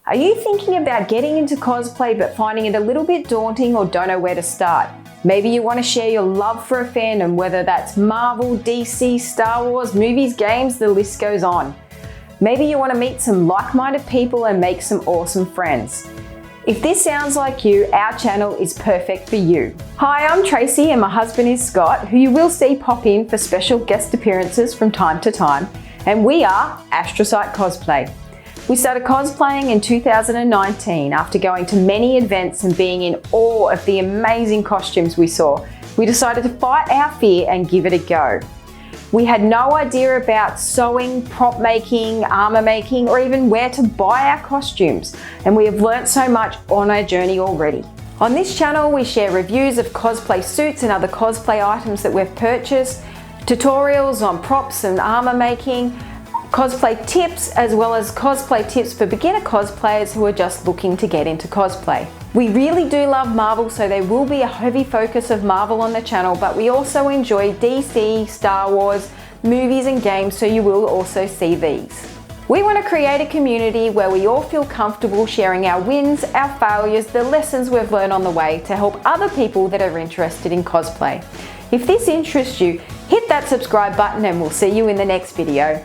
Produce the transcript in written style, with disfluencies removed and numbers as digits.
Are you thinking about getting into cosplay but finding it a little bit daunting or don't know where to start? Maybe you want to share your love for a fandom, whether that's Marvel, DC, Star Wars, movies, games, the list goes on. Maybe you want to meet some like-minded people and make some awesome friends. If this sounds like you, our channel is perfect for you. Hi, I'm Tracy and my husband is Scott, who you will see pop in for special guest appearances from time to time, and we are Astrocyte Cosplay. We started cosplaying in 2019 after going to many events and being in awe of the amazing costumes we saw. We decided to fight our fear and give it a go. We had no idea about sewing, prop making, armour making, or even where to buy our costumes, and we have learnt so much on our journey already. On this channel, we share reviews of cosplay suits and other cosplay items that we've purchased, tutorials on props and armour making, cosplay tips, as well as cosplay tips for beginner cosplayers who are just looking to get into cosplay. We really do love Marvel, so there will be a heavy focus of Marvel on the channel, but we also enjoy DC, Star Wars, movies and games, so you will also see these. We want to create a community where we all feel comfortable sharing our wins, our failures, the lessons we've learned on the way to help other people that are interested in cosplay. If this interests you, hit that subscribe button and we'll see you in the next video.